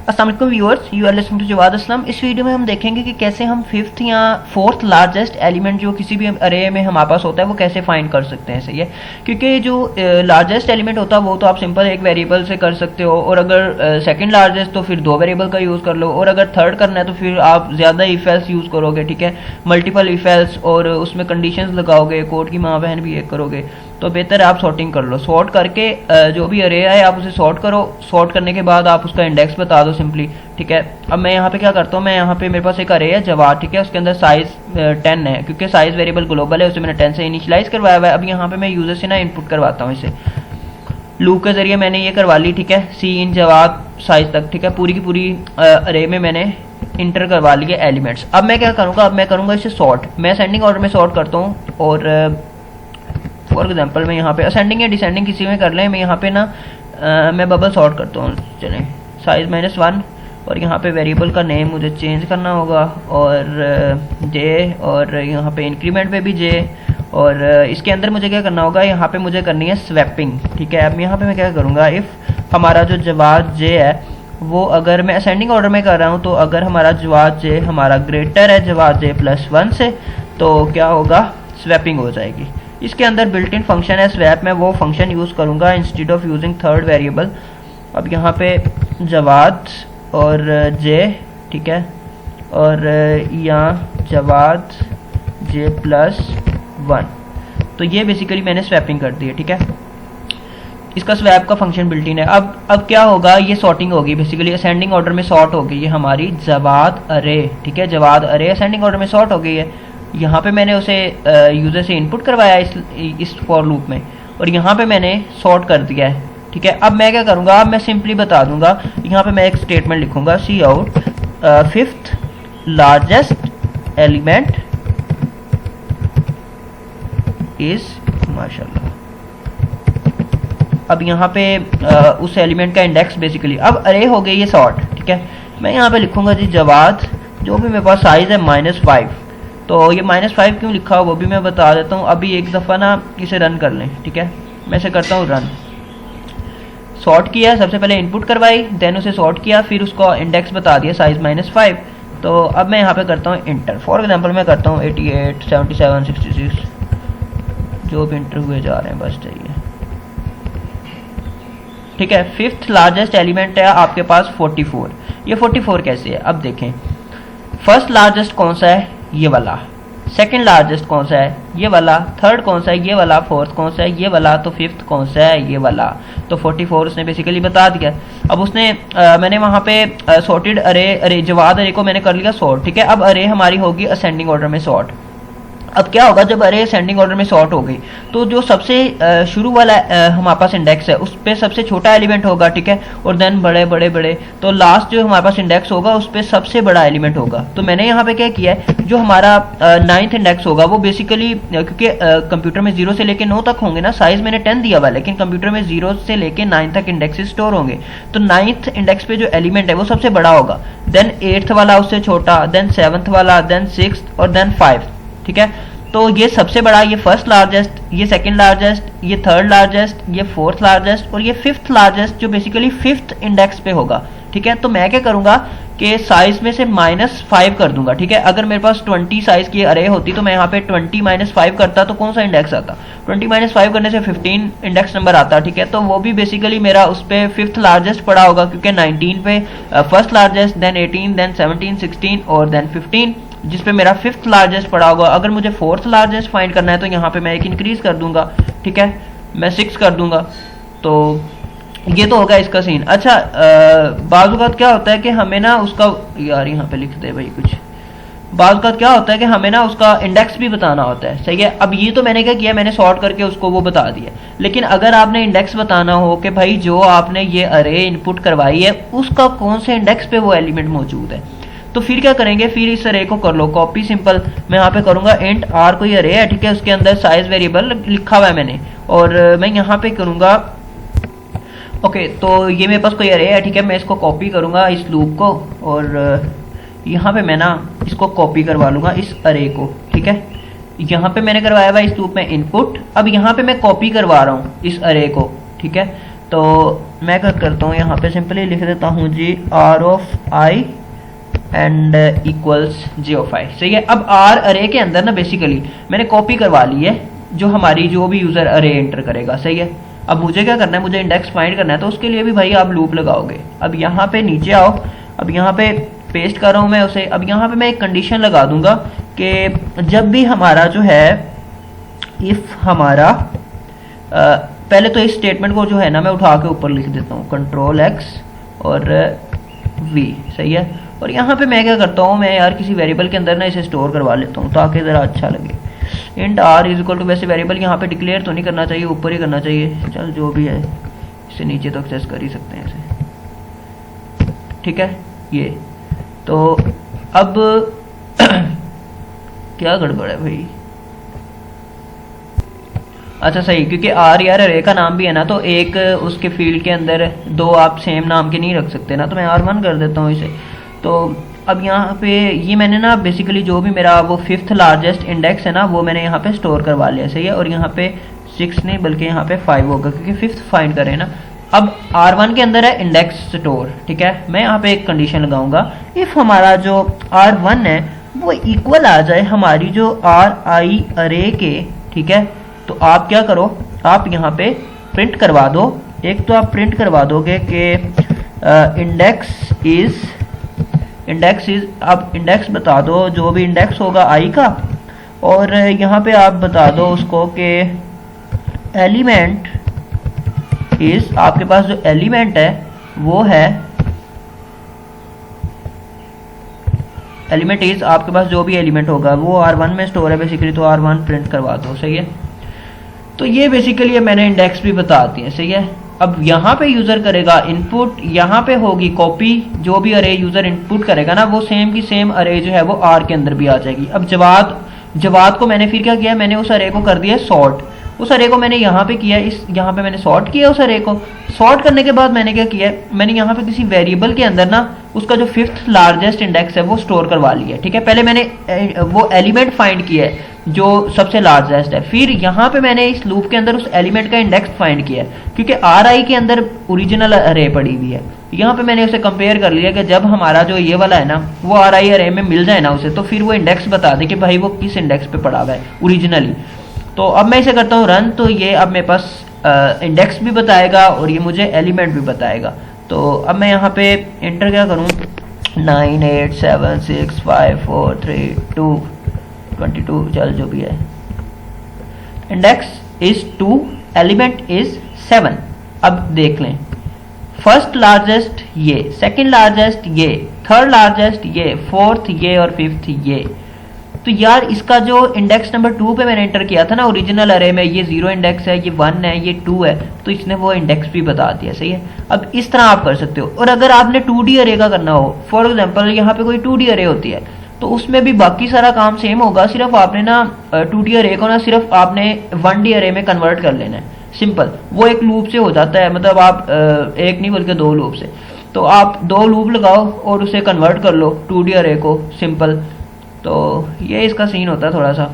अस्सलाम वालेकुम viewers, you are listening to Jawad Aslam. इस वीडियो में हम देखेंगे कि कैसे हम फिफ्थ या फोर्थ लार्जेस्ट एलिमेंट जो किसी भी अरे में हमारे पास होता है वो कैसे फाइंड कर सकते हैं। सही है, क्योंकि जो लार्जेस्ट एलिमेंट होता है वो तो आप सिंपल एक वेरिएबल से कर सकते हो, और अगर सेकंड लार्जेस्ट तो फिर दो वेरिएबल का यूज़ कर लो, और अगर थर्ड करना है तो फिर आप ज़्यादा इफ एल्स यूज़ करोगे। ठीक है, मल्टीपल इफ एल्स, और उसमें कंडीशंस लगाओगे, कोड की माँ बहन भी एक करोगे, तो बेहतर है आप सॉर्टिंग कर लो। सॉर्ट करके जो भी अरे है आप उसे सॉर्ट करो। सॉर्ट करने के बाद आप उसका इंडेक्स बता दो सिंपली। ठीक है, अब मैं यहाँ पे क्या करता हूँ, मैं यहाँ पे मेरे पास एक अरे है जवाद। ठीक है, उसके अंदर साइज 10 है, क्योंकि साइज वेरिएबल ग्लोबल है, उसे मैंने 10 से इनिशियलाइज करवाया हुआ है। अब यहाँ पे मैं यूजर से ना इनपुट करवाता हूँ इसे, लूप के जरिए मैंने ये करवा ली। ठीक है, सी इन जवाद साइज तक। ठीक है, पूरी की पूरी अरे में मैंने इंटर करवा लिए एलिमेंट्स। अब मैं क्या करूँगा, अब मैं करूँगा इसे सॉर्ट। मैं असेंडिंग ऑर्डर में सॉर्ट करता हूँ, और फॉर एग्जाम्पल मैं यहाँ पे असेंडिंग या डिसेंडिंग किसी में कर लें। मैं यहाँ पे ना मैं बबल सॉर्ट करता हूँ। चलें, साइज -1, और यहाँ पे वेरिएबल का नेम मुझे चेंज करना होगा, और जे, और यहाँ पे इंक्रीमेंट पे भी जे, और इसके अंदर मुझे क्या करना होगा, यहाँ पे मुझे करनी है स्वैपिंग। ठीक है, अब यहाँ पे मैं क्या करूँगा, इफ़ हमारा जो जवाद जे है वो, अगर मैं असेंडिंग ऑर्डर में कर रहा हूँ, तो अगर हमारा जवाद जे हमारा ग्रेटर है जवाद जे +1 से, तो क्या होगा, स्वैपिंग हो जाएगी। इसके अंदर बिल्ट इन फंक्शन है स्वैप, में वो फंक्शन यूज़ करूँगा instead of using third variable. अब यहाँ पे जवाद और जे, ठीक है, और यहाँ जवाद j+1, तो ये बेसिकली मैंने स्वैपिंग कर दी है। ठीक है, इसका स्वैप का फंक्शन बिल्ट इन है। अब क्या होगा, ये सॉर्टिंग होगी बेसिकली, असेंडिंग ऑर्डर में सॉर्ट होगी ये हमारी जवाद अरे। ठीक है, जवाद अरे असेंडिंग ऑर्डर में सॉर्ट हो गई है। यहाँ पे मैंने उसे यूज़र से इनपुट करवाया इस फॉर लूप में, और यहाँ पे मैंने सॉर्ट कर दिया है। ठीक है, अब मैं क्या करूँगा, अब मैं सिंपली बता दूंगा, यहाँ पे मैं एक स्टेटमेंट लिखूंगा, see out fifth largest element is माशाल्लाह। अब यहाँ पे उस एलिमेंट का इंडेक्स बेसिकली, अब अरे हो गई ये सॉर्ट। ठीक है, मैं यहाँ पे लिखूंगा जी जवाद, जो भी मेरे पास साइज है -5। तो ये -5 क्यों लिखा वो भी मैं बता देता हूँ। अभी एक दफ़ा ना इसे रन कर लें। ठीक है, मैं इसे करता हूँ रन। सॉर्ट किया, सबसे पहले इनपुट करवाई, देन उसे सॉर्ट किया, फिर उसका इंडेक्स बता दिया साइज -5। तो अब मैं यहाँ पे करता हूँ इंटर। फॉर एग्जांपल मैं करता हूँ 88, 77, 66, जो भी इंटर हुए जा रहे हैं बस चाहिए। ठीक है, फिफ्थ लार्जेस्ट एलिमेंट है आपके पास 44। ये 44 कैसे है, अब देखें। फर्स्ट लार्जेस्ट कौन सा है, ये वाला। सेकंड लार्जेस्ट कौन सा है, ये वाला। थर्ड कौन सा है, ये वाला। फोर्थ कौन सा है, ये वाला। तो फिफ्थ कौन सा है, ये वाला। तो 44 उसने बेसिकली बता दिया। अब उसने मैंने वहाँ पे सॉर्टेड अरे जवाद अरे को मैंने कर लिया सॉर्ट। ठीक है, अब अरे हमारी होगी असेंडिंग ऑर्डर में सॉर्ट। अब क्या होगा, जब अरे असेंडिंग ऑर्डर में सॉर्ट हो गई, तो जो सबसे शुरू वाला हमारे पास इंडेक्स है उस पर सबसे छोटा एलिमेंट होगा। ठीक है, और देन बड़े बड़े बड़े, तो लास्ट जो हमारे पास इंडेक्स होगा उस पर सबसे बड़ा एलिमेंट होगा। तो मैंने यहाँ पे क्या किया है, जो हमारा 9th इंडेक्स होगा वो बेसिकली, क्योंकि कंप्यूटर में 0 से लेके 9 तक होंगे ना, साइज मैंने 10 दिया हुआ, लेकिन कंप्यूटर में 0 से लेके 9 तक इंडेक्स स्टोर होंगे। तो 9th इंडेक्स पे जो एलिमेंट है वो सबसे बड़ा होगा, देन 8th वाला उससे छोटा, देन 7th वाला, देन 6th, और देन 5th। ठीक है, तो ये सबसे बड़ा, ये फर्स्ट लार्जेस्ट, ये सेकंड लार्जेस्ट, ये थर्ड लार्जेस्ट, ये फोर्थ लार्जेस्ट, और ये फिफ्थ लार्जेस्ट जो बेसिकली फिफ्थ इंडेक्स पे होगा। ठीक है, तो मैं क्या करूंगा कि साइज में से -5 कर दूंगा। ठीक है, अगर मेरे पास 20 साइज की अरे होती तो मैं यहाँ पे 20 - 5 करता, तो कौन सा इंडेक्स आता, 20 - 5 करने से 15 इंडेक्स नंबर आता। ठीक है, तो वो भी बेसिकली मेरा उस पर फिफ्थ लार्जेस्ट पड़ा होगा, क्योंकि 19 पे फर्स्ट लार्जेस्ट, देन 18, देन 17, 16, और देन 15, जिस पे मेरा फिफ्थ लार्जेस्ट पड़ा होगा। अगर मुझे फोर्थ लार्जेस्ट फाइंड करना है तो यहाँ पे मैं एक इंक्रीज कर दूंगा। ठीक है, मैं 6 कर दूंगा। तो ये तो होगा इसका सीन। अच्छा, बाज़ क्या होता है कि हमें ना उसका, यार यहाँ पे लिख दे भाई कुछ, बाज़ क्या होता है कि हमें ना उसका इंडेक्स भी बताना होता है। सही है, अब ये तो मैंने क्या किया, मैंने सॉर्ट करके उसको वो बता दिया, लेकिन अगर आपने इंडेक्स बताना हो कि भाई जो आपने ये अरे इनपुट करवाई है उसका कौन से इंडेक्स पे वो एलिमेंट मौजूद है, तो फिर क्या करेंगे, फिर इस अरे को कर लो कॉपी। सिंपल मैं यहाँ पे करूँगा इंट आर, कोई अरे है। ठीक है, उसके अंदर साइज वेरिएबल लिखा हुआ है मैंने, और मैं यहाँ पे करूँगा ओके, तो ये मेरे पास कोई अरे है। ठीक है, मैं इसको कॉपी करूँगा इस लूप को, और यहाँ पे मैं ना इसको कॉपी करवा लूँगा इस अरे को। ठीक है, यहाँ पे मैंने करवाया हुआ इस लूप में इनपुट, अब यहाँ पे मैं कॉपी करवा रहा हूँ इस अरे को। ठीक है, तो मैं क्या करता हूँ, यहाँ पे सिंपली लिख देता हूँ G R of I and equals J of I. सही है। अब आर अरे के अंदर ना बेसिकली मैंने कॉपी करवा ली है जो हमारी जो भी यूज़र अरे एंटर करेगा। सही है। अब मुझे क्या करना है, मुझे इंडेक्स फाइंड करना है, तो उसके लिए भी भाई आप लूप लगाओगे। अब यहाँ पे नीचे आओ, अब यहाँ पे पेस्ट कर रहा हूँ मैं उसे। अब यहाँ पे मैं एक कंडीशन लगा दूंगा कि जब भी हमारा जो है इफ़ हमारा पहले तो इस स्टेटमेंट को जो है ना मैं उठा के ऊपर लिख देता हूँ कंट्रोल एक्स और वी। सही है। और यहाँ पे मैं क्या करता हूँ, मैं यार किसी वेरिएबल के अंदर ना इसे स्टोर करवा लेता हूँ ताकि ज़रा अच्छा लगे। Int R is equal to, वैसे वेरिएबल यहाँ पे डिक्लेयर तो नहीं करना चाहिए, ऊपर ही करना चाहिए। चल जो भी है, इससे नीचे तो एक्सेस कर ही सकते हैं इसे। ठीक है। ये तो अब क्या गड़बड़ है भाई। अच्छा सही, क्योंकि आर यार अरे का नाम भी है ना, तो एक उसके फील्ड के अंदर दो आप सेम नाम के नहीं रख सकते ना, तो मैं R1 कर देता हूँ इसे। तो अब यहाँ पे ये मैंने ना बेसिकली जो भी मेरा वो 5th लार्जेस्ट इंडेक्स है ना वो मैंने यहाँ पे स्टोर करवा लिया। सही है। और यहाँ पे 6 नहीं बल्कि यहाँ पे 5 होगा क्योंकि 5th फाइंड करें ना। अब R1 के अंदर है इंडेक्स स्टोर। ठीक है। मैं यहाँ पे एक कंडीशन लगाऊंगा, इफ़ हमारा जो R1 है वो इक्वल आ जाए हमारी जो RI अरे के। ठीक है। तो आप क्या करो, आप यहाँ पे प्रिंट करवा दो। एक तो आप प्रिंट करवा दोगे कि इंडेक्स इज आप इंडेक्स बता दो जो भी इंडेक्स होगा आई का, और यहाँ पे आप बता दो उसको कि एलिमेंट इज, आपके पास जो एलिमेंट है वो है एलिमेंट इज, आपके पास जो भी एलिमेंट होगा वो R1 में स्टोर है बेसिकली, तो R1 प्रिंट करवा दो। सही है। तो ये बेसिकली मैंने इंडेक्स भी बता दी है। सही है। अब यहाँ पे यूज़र करेगा इनपुट, यहाँ पे होगी कॉपी, जो भी अरे यूज़र इनपुट करेगा ना वो सेम की सेम अरे जो है वो आर के अंदर भी आ जाएगी। अब जवाद को मैंने फिर क्या किया, मैंने उस अरे को कर दिया सॉर्ट। उस अरे को मैंने यहाँ पे किया, इस यहाँ पे मैंने सॉर्ट किया उस अरे को। सॉर्ट करने के बाद मैंने क्या किया, मैंने यहाँ पे किसी वेरिएबल के अंदर ना उसका जो 5th लार्जेस्ट इंडेक्स है वो स्टोर करवा लिया। ठीक है। पहले मैंने वो एलिमेंट फाइंड किया है जो सबसे लार्जेस्ट है, फिर यहाँ पे मैंने इस लूप के अंदर उस एलिमेंट का इंडेक्स फाइंड किया क्योंकि आर आई के अंदर ओरिजिनल अरे पड़ी हुई है। यहाँ पे मैंने उसे कंपेयर कर लिया कि जब हमारा जो ये वाला है ना वो आर आई अरे में मिल जाए ना उसे, तो फिर वो इंडेक्स बता दे कि भाई वो किस इंडेक्स पे पड़ा हुआ है ओरिजिनली। तो अब मैं इसे करता हूँ रन, तो ये अब मेरे पास इंडेक्स भी बताएगा और ये मुझे एलिमेंट भी बताएगा। तो अब मैं यहाँ पे इंटर क्या करूँ, 9 8 7 6 5 4 3 2 22, चल जो भी है। Index is 2, element is 7। अब देख लें, फर्स्ट लार्जेस्ट ये, सेकंड लार्जेस्ट ये, थर्ड लार्जेस्ट ये, फोर्थ ये और फिफ्थ ये। तो यार इसका जो इंडेक्स नंबर 2 पे मैंने एंटर किया था ना ओरिजिनल अरे में, ये 0 इंडेक्स है, ये 1 है, ये 2 है, तो इसने वो इंडेक्स भी बता दिया। सही है। अब इस तरह आप कर सकते हो। और अगर आपने 2D अरे का करना हो, फॉर एग्जांपल यहाँ पे कोई 2D अरे होती है, तो उसमें भी बाकी सारा काम सेम होगा, सिर्फ आपने ना 2D अरे को ना सिर्फ आपने 1D अरे में कन्वर्ट कर लेना है। सिंपल, वो एक लूप से हो जाता है, मतलब आप एक नहीं बल्कि 2 लूप से। तो आप 2 लूप लगाओ और उसे कन्वर्ट कर लो 2D अरे को, सिंपल। तो ये इसका सीन होता है थोड़ा सा।